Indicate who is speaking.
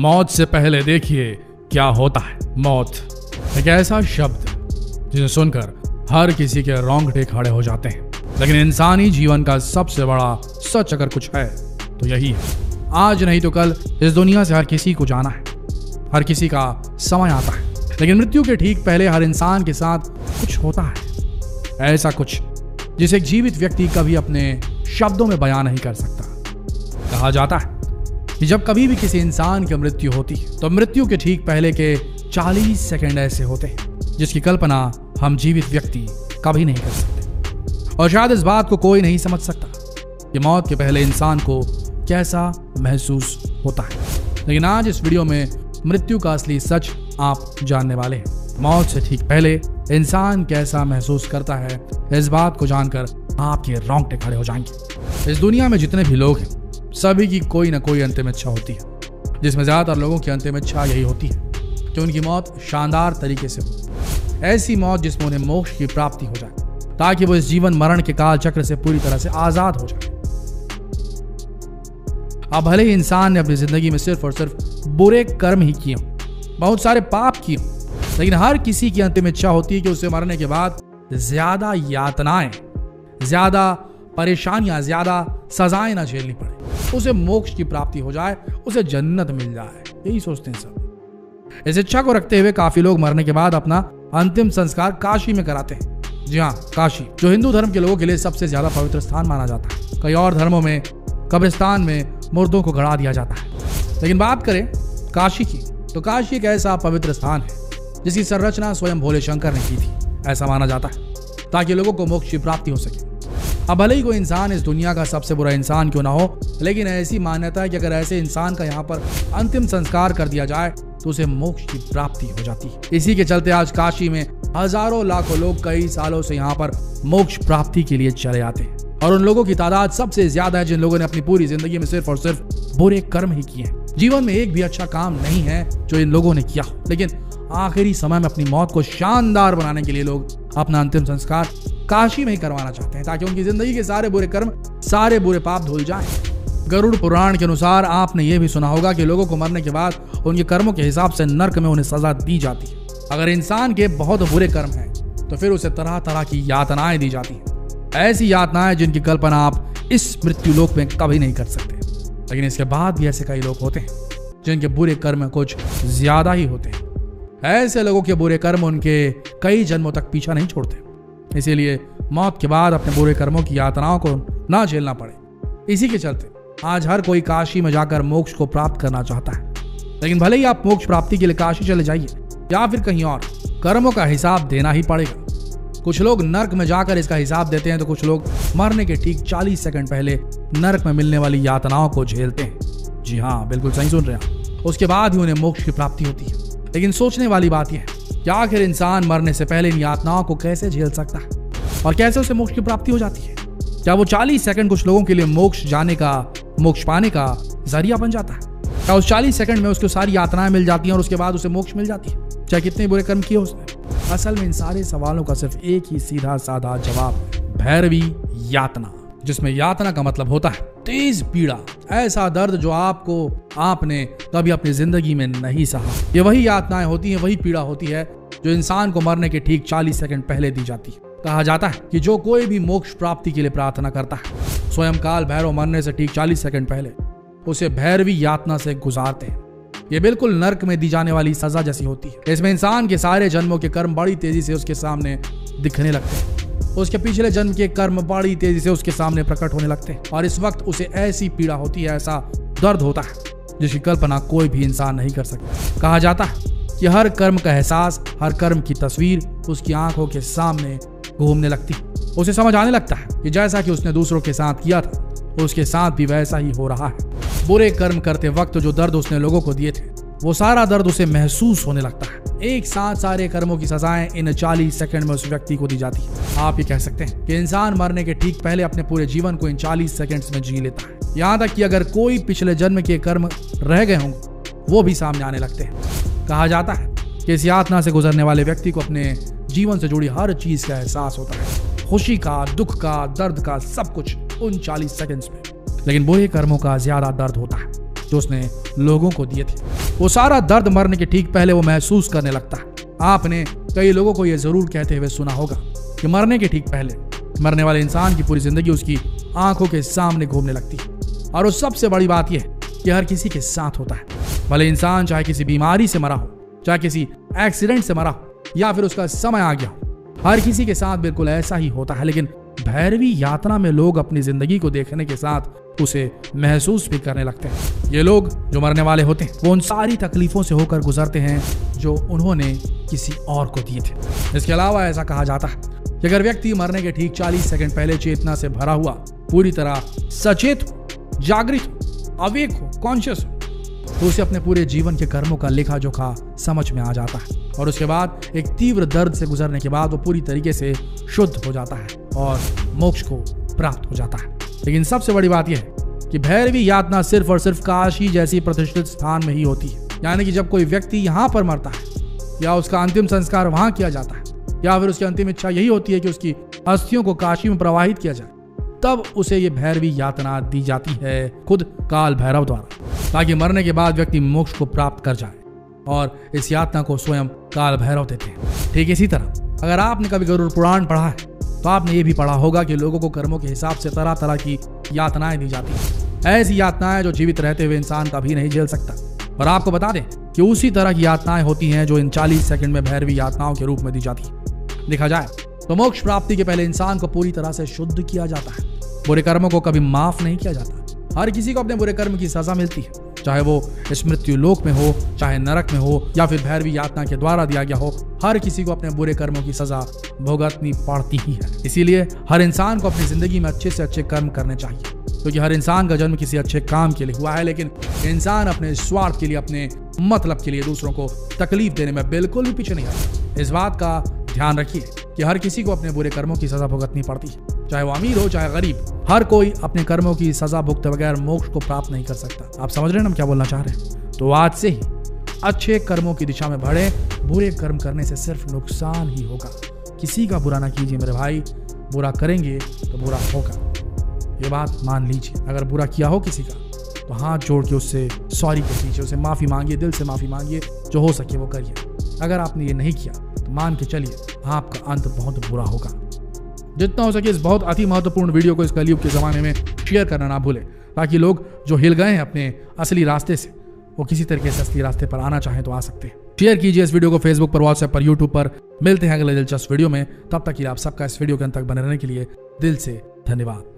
Speaker 1: मौत से पहले देखिए क्या होता है। मौत एक ऐसा शब्द जिसे सुनकर हर किसी के रोंगटे खड़े हो जाते हैं, लेकिन इंसानी जीवन का सबसे बड़ा सच अगर कुछ है तो यही है, आज नहीं तो कल इस दुनिया से हर किसी को जाना है। हर किसी का समय आता है, लेकिन मृत्यु के ठीक पहले हर इंसान के साथ कुछ होता है, ऐसा कुछ जिसे एक जीवित व्यक्ति कभी अपने शब्दों में बयान नहीं कर सकता। कहा जाता है कि जब कभी भी किसी इंसान की मृत्यु होती है तो मृत्यु के ठीक पहले के 40 सेकंड ऐसे होते हैं जिसकी कल्पना हम जीवित व्यक्ति कभी नहीं कर सकते, और शायद इस बात को कोई नहीं समझ सकता कि मौत के पहले इंसान को कैसा महसूस होता है। लेकिन आज इस वीडियो में मृत्यु का असली सच आप जानने वाले हैं। मौत से ठीक पहले इंसान कैसा महसूस करता है, इस बात को जानकर आपके रोंगटे खड़े हो जाएंगे। इस दुनिया में जितने भी लोग हैं सभी की कोई ना कोई अंतिम इच्छा होती है, जिसमें ज्यादातर लोगों की अंतिम इच्छा यही होती है कि उनकी मौत शानदार तरीके से हो, ऐसी मौत जिसमें उन्हें मोक्ष की प्राप्ति हो जाए, ताकि वो इस जीवन मरण के काल चक्र से पूरी तरह से आजाद हो जाए। अब भले ही इंसान ने अपनी जिंदगी में सिर्फ और सिर्फ बुरे कर्म ही किए, बहुत सारे पाप किए, लेकिन हर किसी की अंतिम इच्छा होती है कि उसे मरने के बाद ज्यादा यातनाएं, ज्यादा परेशानियां, ज्यादा सजाएं ना झेलनी पड़े, उसे मोक्ष की प्राप्ति हो जाए, उसे जन्नत मिल जाए। यही सोचते हैं सब। इस इच्छा को रखते हुए काफी लोग मरने के बाद अपना अंतिम संस्कार काशी में कराते हैं। जी हाँ, काशी, जो हिंदू धर्म के लोगों के लिए सबसे ज्यादा पवित्र स्थान माना जाता है। कई और धर्मों में कब्रिस्तान में मुर्दों को गड़ा दिया जाता है, लेकिन बात करें काशी की तो काशी एक ऐसा पवित्र स्थान है जिसकी संरचना स्वयं भोले शंकर ने की थी, ऐसा माना जाता है, ताकि लोगों को मोक्ष की प्राप्ति हो सके। अब भले ही कोई इंसान इस दुनिया का सबसे बुरा इंसान क्यों ना हो, लेकिन ऐसी मान्यता है कि अगर ऐसे इंसान का यहाँ पर अंतिम संस्कार कर दिया जाए तो उसे मोक्ष की प्राप्ति हो जाती है। इसी के चलते आज काशी में हजारों लाखों लोग कई सालों से यहाँ पर मोक्ष प्राप्ति के लिए चले आते हैं, और उन लोगों की तादाद सबसे ज्यादा है जिन लोगों ने अपनी पूरी जिंदगी में सिर्फ और सिर्फ बुरे कर्म ही किए हैं। जीवन में एक भी अच्छा काम नहीं है जो इन लोगों ने किया, लेकिन आखिरी समय में अपनी मौत को शानदार बनाने के लिए लोग अपना अंतिम संस्कार काशी में ही करवाना चाहते हैं, ताकि उनकी जिंदगी के सारे बुरे कर्म, सारे बुरे पाप धुल जाएं। गरुड़ पुराण के अनुसार आपने ये भी सुना होगा कि लोगों को मरने के बाद उनके कर्मों के हिसाब से नर्क में उन्हें सजा दी जाती है। अगर इंसान के बहुत बुरे कर्म हैं तो फिर उसे तरह तरह की यातनाएं दी जाती हैं, ऐसी यातनाएं जिनकी कल्पना आप इस मृत्युलोक में कभी नहीं कर सकते। लेकिन इसके बाद भी ऐसे कई लोग होते हैं जिनके बुरे कर्म कुछ ज्यादा ही होते हैं। ऐसे लोगों के बुरे कर्म उनके कई जन्मों तक पीछा नहीं छोड़ते, इसीलिए मौत के बाद अपने बुरे कर्मों की यातनाओं को ना झेलना पड़े। इसी के चलते आज हर कोई काशी में जाकर मोक्ष को प्राप्त करना चाहता है, लेकिन भले ही आप मोक्ष प्राप्ति के लिए काशी चले जाइए या फिर कहीं और, कर्मों का हिसाब देना ही पड़ेगा। कुछ लोग नर्क में जाकर इसका हिसाब देते हैं तो कुछ लोग मरने के ठीक 40 सेकंड पहले नर्क में मिलने वाली यातनाओं को झेलते हैं। जी हाँ, बिल्कुल सही सुन रहे हैं, उसके बाद ही उन्हें मोक्ष की प्राप्ति होती है। लेकिन सोचने वाली बात यह है कि आखिर इंसान मरने से पहले इन यातनाओं को कैसे झेल सकता है और कैसे उसे मोक्ष की प्राप्ति हो जाती है। क्या वो 40 सेकंड कुछ लोगों के लिए मोक्ष जाने का, मोक्ष पाने का जरिया बन जाता है? क्या उस 40 सेकंड में उसको सारी यातनाएं मिल जाती हैं और उसके बाद उसे मोक्ष मिल जाती है, चाहे कितने बुरे कर्म किए उसने? असल में इन सारे सवालों का सिर्फ एक ही सीधा साधा जवाब है, भैरवी यातना, जिसमें यातना का मतलब होता है तेज पीड़ा, ऐसा दर्द जो आपने कभी अपनी जिंदगी में नहीं सहा। ये वही यातनाएं होती हैं, वही पीड़ा होती है जो इंसान को मरने के ठीक 40 सेकंड पहले दी जाती है। कहा जाता है कि जो कोई भी मोक्ष प्राप्ति के लिए प्रार्थना करता है, स्वयं काल भैरव मरने से ठीक 40 सेकंड पहले उसे भैरवी यातना से गुजारते हैं। ये बिल्कुल नर्क में दी जाने वाली सजा जैसी होती है। इसमें इंसान के सारे जन्मों के कर्म बड़ी तेजी से उसके सामने दिखने लगते हैं, उसके पिछले जन्म के कर्म बड़ी तेजी से उसके सामने प्रकट होने लगते हैं, और इस वक्त उसे ऐसी पीड़ा होती है, ऐसा दर्द होता है जिसकी कल्पना कोई भी इंसान नहीं कर सकता। कहा जाता है कि हर कर्म का एहसास, हर कर्म की तस्वीर उसकी आंखों के सामने घूमने लगती, उसे समझ आने लगता है कि जैसा कि उसने दूसरों के साथ किया था उसके साथ भी वैसा ही हो रहा है। बुरे कर्म करते वक्त जो दर्द उसने लोगों को दिए थे, वो सारा दर्द उसे महसूस होने लगता है। एक साथ सारे कर्मों की सजाएं इन 40 सेकंड में उस व्यक्ति को दी जाती है। आप ये कह सकते हैं कि इंसान मरने के ठीक पहले अपने पूरे जीवन को इन 40 सेकंड्स में जी लेता है, यहाँ तक कि अगर कोई पिछले जन्म के कर्म रह गए होंगे वो भी सामने आने लगते हैं। कहा जाता है कि इस यातना से गुजरने वाले व्यक्ति को अपने जीवन से जुड़ी हर चीज का एहसास होता है, खुशी का, दुख का, दर्द का, सब कुछ उन 40 सेकंड्स में। लेकिन बुरे कर्मों का ज्यादा दर्द होता है जो उसने लोगों को दिए थे। वो सारा दर्द मरने के ठीक पहले वो महसूस करने लगता है। आपने कई लोगों को यह जरूर कहते हुए सुना होगा कि मरने के ठीक पहले मरने वाले इंसान की पूरी जिंदगी उसकी आंखों के सामने घूमने लगती है। और उस सबसे बड़ी बात यह है कि हर किसी के साथ होता है। भले इंसान चाहे किसी बीमारी से मरा हो, चाहे किसी एक्सीडेंट से मरा हो, या फिर उसका समय आ गया हो, हर किसी के साथ बिल्कुल ऐसा ही होता है। लेकिन भैरवी यातना में लोग अपनी जिंदगी को देखने के साथ उसे महसूस भी करने लगते हैं। ये लोग जो मरने वाले होते हैं वो उन सारी तकलीफों से होकर गुजरते हैं जो उन्होंने किसी और को दिए थे। इसके अलावा ऐसा कहा जाता है कि अगर व्यक्ति मरने के ठीक 40 सेकंड पहले चेतना से भरा हुआ, पूरी तरह सचेत हो, जागृत हो, अवेक हो, कॉन्शियस हो, तो उसे अपने पूरे जीवन के कर्मों का लेखा जोखा समझ में आ जाता है। और उसके बाद एक तीव्र दर्द से गुजरने के बाद वो पूरी तरीके से शुद्ध हो जाता है और मोक्ष को प्राप्त हो जाता है। लेकिन सबसे बड़ी बात यह है कि भैरवी यातना सिर्फ और सिर्फ काशी जैसी प्रतिष्ठित स्थान में ही होती है। यानी कि जब कोई व्यक्ति यहाँ पर मरता है या उसका अंतिम संस्कार वहां किया जाता है, या फिर उसकी अंतिम इच्छा यही होती है कि उसकी अस्थियों को काशी में प्रवाहित किया जाए, तब उसे ये भैरवी यातना दी जाती है खुद काल भैरव द्वारा, ताकि मरने के बाद व्यक्ति मोक्ष को प्राप्त कर जाए। और इस यातना को स्वयं काल भैरव देते हैं। ठीक इसी तरह अगर आपने कभी गरुड़ पुराण पढ़ा है तो आपने ये भी पढ़ा होगा कि लोगों को कर्मों के हिसाब से तरह तरह की यातनाएं दी जाती हैं। ऐसी यातनाएं जो जीवित रहते हुए इंसान कभी नहीं झेल सकता। और आपको बता दें कि उसी तरह की यातनाएं होती हैं जो इन 40 सेकंड में भैरवी यातनाओं के रूप में दी जाती है। देखा जाए तो मोक्ष प्राप्ति के पहले इंसान को पूरी तरह से शुद्ध किया जाता है। बुरे कर्मों को कभी माफ नहीं किया जाता। हर किसी को अपने बुरे कर्म की सजा मिलती है, चाहे वो इस मृत्यु लोक में हो, चाहे नरक में हो, या फिर भैरवी यातना के द्वारा दिया गया हो। हर किसी को अपने बुरे कर्मों की सजा भुगतनी पड़ती ही है। इसीलिए हर इंसान को अपनी जिंदगी में अच्छे से अच्छे कर्म करने चाहिए, क्योंकि हर इंसान का जन्म किसी अच्छे काम के लिए हुआ है। लेकिन इंसान अपने स्वार्थ के लिए, अपने मतलब के लिए दूसरों को तकलीफ देने में बिल्कुल भी पीछे नहीं आता। इस बात का ध्यान रखिए कि हर किसी को अपने बुरे कर्मों की सजा भुगतनी पड़ती है, चाहे वो अमीर हो चाहे गरीब। हर कोई अपने कर्मों की सजा भुगते बगैर मोक्ष को प्राप्त नहीं कर सकता। आप समझ रहे हैं हम क्या बोलना चाह रहे हैं? तो आज से ही अच्छे कर्मों की दिशा में बढ़े। बुरे कर्म करने से सिर्फ नुकसान ही होगा। किसी का बुरा ना कीजिए मेरे भाई, बुरा करेंगे तो बुरा होगा, ये बात मान लीजिए। अगर बुरा किया हो किसी का तो हाथ जोड़ के उससे सॉरी कह दीजिए, उसे माफी मांगिए, दिल से माफी मांगिए, जो हो सके वो करिए। अगर आपने ये नहीं किया तो मान के चलिए आपका अंत बहुत बुरा होगा। जितना हो सके इस बहुत अति महत्वपूर्ण वीडियो को इस कलयुग के जमाने में शेयर करना ना भूलें, ताकि लोग जो हिल गए हैं अपने असली रास्ते से वो किसी तरीके से असली रास्ते पर आना चाहें तो आ सकते हैं। शेयर कीजिए इस वीडियो को फेसबुक पर, व्हाट्सएप पर, यूट्यूब पर। मिलते हैं अगले दिलचस्प वीडियो में। तब तक के लिए आप सबका इस वीडियो के अंत तक बने रहने के लिए दिल से धन्यवाद।